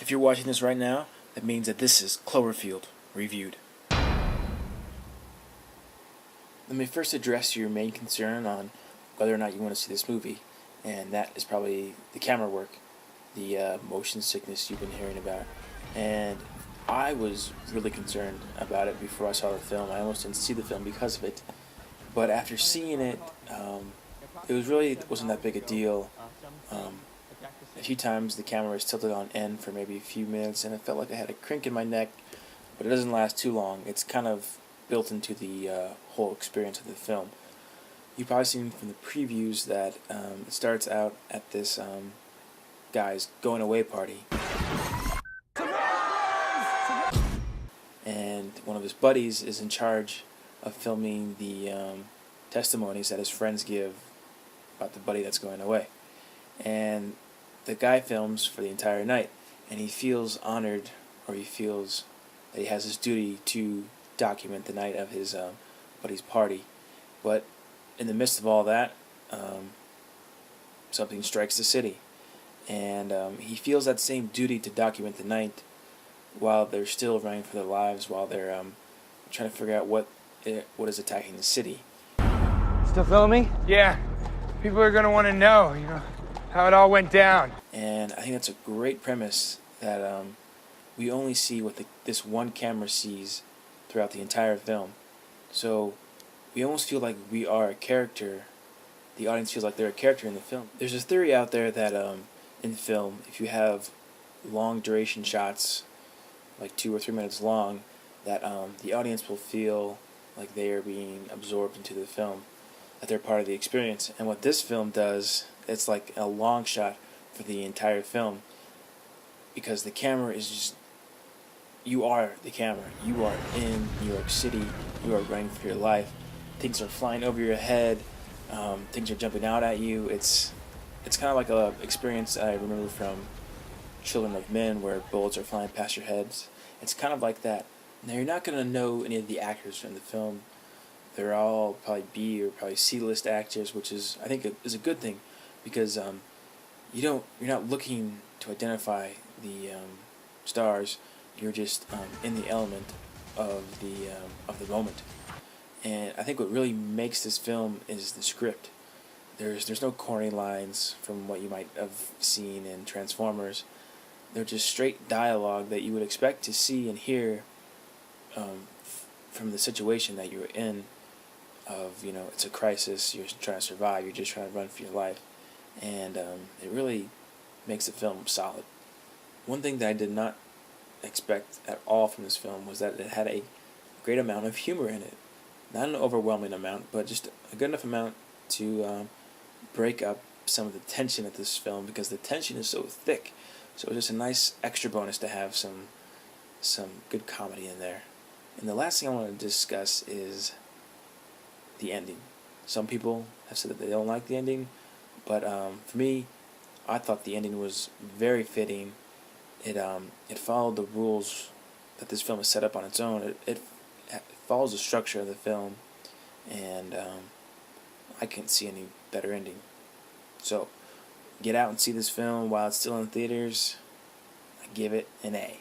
If you're watching this right now, that means that this is Cloverfield Reviewed. Let me first address your main concern on whether or not you want to see this movie, and that is probably the camera work, the motion sickness you've been hearing about. And I was really concerned about it before I saw the film. I almost didn't see the film because of it, but after seeing it, it wasn't that big a deal. A few times the camera was tilted on end for maybe a few minutes, and it felt like I had a crink in my neck, but it doesn't last too long. It's kind of built into the whole experience of the film. You've probably seen from the previews that it starts out at this guy's going away party, and one of his buddies is in charge of filming the testimonies that his friends give about the buddy that's going away. And the guy films for the entire night, and he feels honored, or he feels that he has this duty to document the night of his buddy's party. But in the midst of all that, something strikes the city, and he feels that same duty to document the night while they're still running for their lives, while they're trying to figure out what is attacking the city. Still filming? Yeah. People are going to want to know, how it all went down. And I think that's a great premise that we only see what this one camera sees throughout the entire film. So we almost feel like we are a character. The audience feels like they're a character in the film. There's this theory out there that in film, if you have long duration shots, like 2 or 3 minutes long, that the audience will feel like they are being absorbed into the film, that they're part of the experience. And what this film does, it's like a long shot for the entire film, because the camera is just, you are the camera. You are in New York City. You are running for your life. Things are flying over your head. Things are jumping out at you. It's kind of like a experience I remember from Children of Men, where bullets are flying past your heads. It's kind of like that. Now, you're not going to know any of the actors from the film. They're all probably B or probably C-list actors, which is, I think, is a good thing, because you're not looking to identify the stars. You're just in the element of the moment. And I think what really makes this film is the script. There's no corny lines from what you might have seen in Transformers. They're just straight dialogue that you would expect to see and hear from the situation that you're in. It's a crisis, you're trying to survive, you're just trying to run for your life. And it really makes the film solid. One thing that I did not expect at all from this film was that it had a great amount of humor in it. Not an overwhelming amount, but just a good enough amount to break up some of the tension of this film, because the tension is so thick. So it's just a nice extra bonus to have some good comedy in there. And the last thing I want to discuss is the ending. Some people have said that they don't like the ending, but for me, I thought the ending was very fitting. It followed the rules that this film is set up on its own. It follows the structure of the film, and I can't see any better ending. So get out and see this film while it's still in theaters. I give it an A.